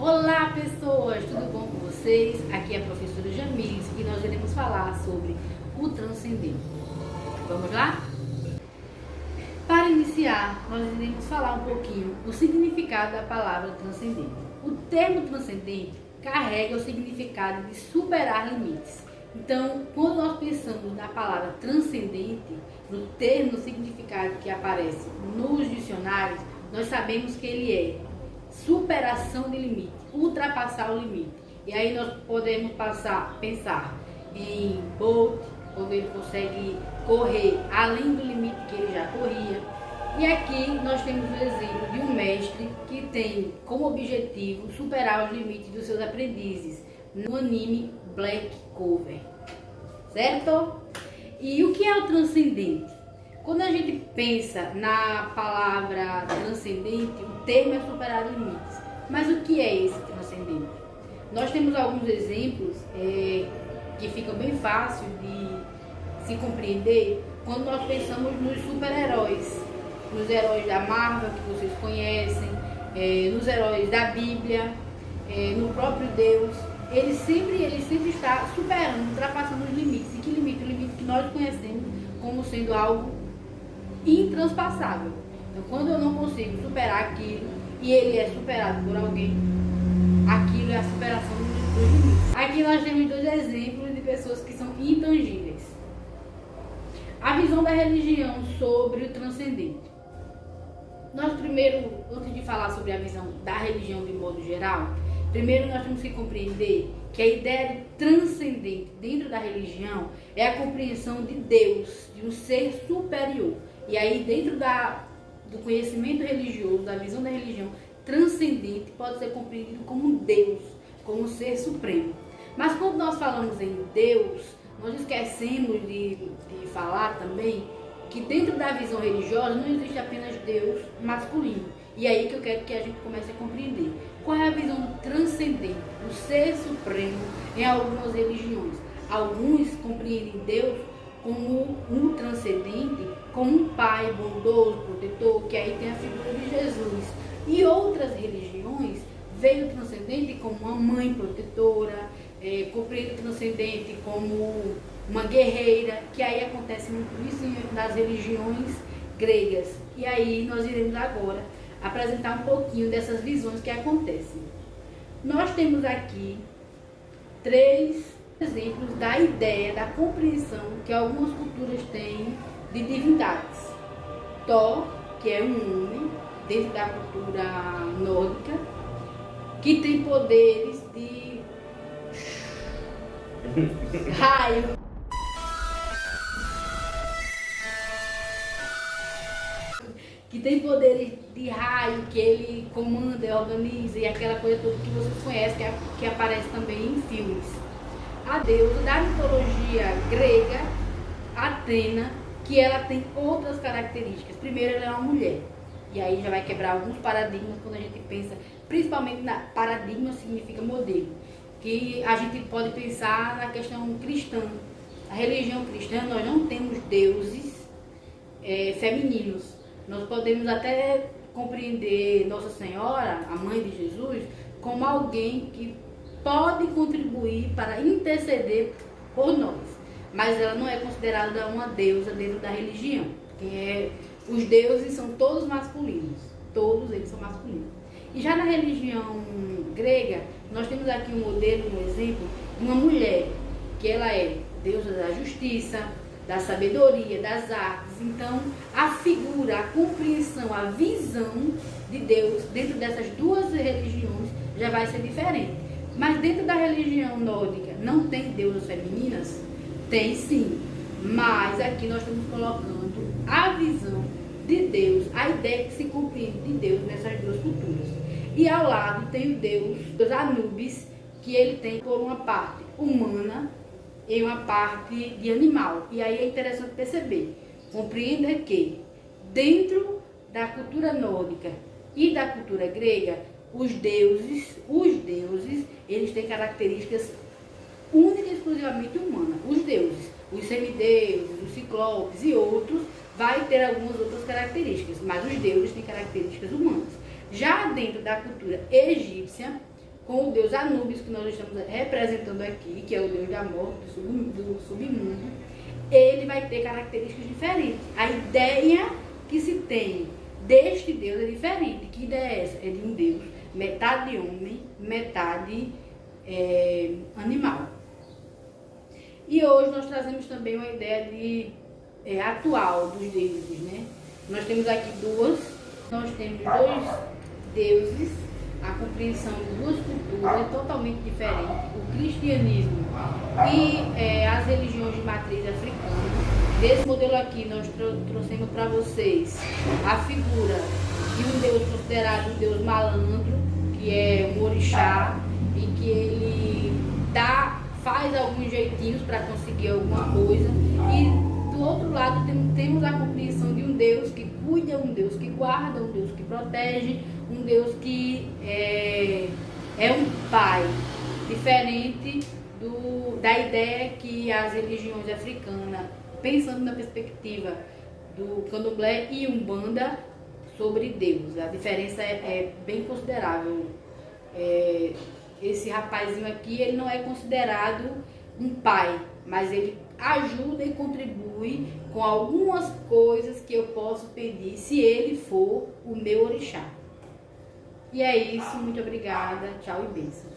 Olá pessoas, tudo bom com vocês? Aqui é a professora Jamilis e nós iremos falar sobre o transcendente. Vamos lá? Para iniciar, nós iremos falar um pouquinho o significado da palavra transcendente. O termo transcendente carrega o significado de superar limites. Então, quando nós pensamos na palavra transcendente, no termo, no significado que aparece nos dicionários, nós sabemos que ele é superação de limite, ultrapassar o limite. E aí nós podemos pensar em Bolt, quando ele consegue correr além do limite que ele já corria. E aqui nós temos o exemplo de um mestre que tem como objetivo superar os limites dos seus aprendizes no anime Black Clover, certo? E o que é o transcendente? Quando a gente pensa na palavra transcendente, o termo é superar limites. Mas o que é esse transcendente? Nós temos alguns exemplos que ficam bem fácil de se compreender quando nós pensamos nos super-heróis, nos heróis da Marvel, que vocês conhecem, nos heróis da Bíblia, no próprio Deus. Ele sempre está superando, ultrapassando os limites. E que limite? O limite que nós conhecemos como sendo algo intranspassável. Então, quando eu não consigo superar aquilo e ele é superado por alguém, aquilo é a superação dos limites. Aqui nós temos dois exemplos de pessoas que são intangíveis. A visão da religião sobre o transcendente. Nós primeiro, antes de falar sobre a visão da religião de modo geral, primeiro nós temos que compreender que a ideia de transcendente dentro da religião é a compreensão de Deus, de um ser superior. E aí dentro do conhecimento religioso, da visão da religião, transcendente pode ser compreendido como Deus, como um ser supremo. Mas quando nós falamos em Deus, nós esquecemos de falar também que dentro da visão religiosa não existe apenas Deus masculino. E aí que eu quero que a gente comece a compreender. Qual é a visão do transcendente, do ser supremo em algumas religiões? Alguns compreendem Deus como um transcendente, como um pai bondoso, protetor, que aí tem a figura de Jesus. E outras religiões veem o transcendente como uma mãe protetora, compreendem o transcendente como uma guerreira, que aí acontece muito isso nas religiões gregas. E aí nós iremos agora apresentar um pouquinho dessas visões que acontecem. Nós temos aqui 3 exemplos da ideia, da compreensão que algumas culturas têm de divindades. Thor, que é um homem dentro da cultura nórdica, que tem poderes de raio, que tem poderes de raio, que ele comanda e organiza, e aquela coisa toda que vocês conhecem, que aparece também em filmes. A deusa da mitologia grega, Atena, que ela tem outras características. Primeiro, ela é uma mulher, e aí já vai quebrar alguns paradigmas quando a gente pensa, principalmente paradigma significa modelo, que a gente pode pensar na questão cristã. A religião cristã, nós não temos deuses femininos. Nós podemos até compreender Nossa Senhora, a mãe de Jesus, como alguém que pode contribuir para interceder por nós. Mas ela não é considerada uma deusa dentro da religião. Os deuses são todos masculinos. Todos eles são masculinos. E já na religião grega, nós temos aqui um modelo, um exemplo, de uma mulher, que ela é deusa da justiça, da sabedoria, das artes. Então, a figura, a compreensão, a visão de Deus dentro dessas duas religiões já vai ser diferente. Mas dentro da religião nórdica não tem deusas femininas? Tem sim. Mas aqui nós estamos colocando a visão de Deus, a ideia que se compreende de Deus nessas duas culturas. E ao lado tem o Deus Anubis, que ele tem por uma parte humana e uma parte de animal. E aí é interessante perceber, compreenda que dentro da cultura nórdica e da cultura grega, os deuses, eles têm características únicas e exclusivamente humanas. Os deuses, os semideuses, os ciclopes e outros, vai ter algumas outras características, mas os deuses têm características humanas. Já dentro da cultura egípcia, com o deus Anubis, que nós estamos representando aqui, que é o deus da morte, do submundo, ele vai ter características diferentes. A ideia que se tem deste deus é diferente. Que ideia é essa? É de um deus metade homem, metade animal. E hoje nós trazemos também uma ideia atual dos deuses, né? Nós temos aqui nós temos dois deuses, a compreensão de duas culturas totalmente diferentes, o cristianismo e as religiões de matriz africana. Desse modelo aqui nós trouxemos para vocês a figura de um deus considerado um deus malandro, que é um orixá, e que ele faz alguns jeitinhos para conseguir alguma coisa. E do outro lado temos a compreensão de um Deus que cuida, um Deus que guarda, um Deus que protege, um Deus que é um pai, diferente da ideia que as religiões africanas, pensando na perspectiva do Candomblé e Umbanda, sobre Deus. A diferença é bem considerável. Esse rapazinho aqui, ele não é considerado um pai, mas ele ajuda e contribui com algumas coisas que eu posso pedir se ele for o meu orixá. E é isso, muito obrigada, tchau e bênção.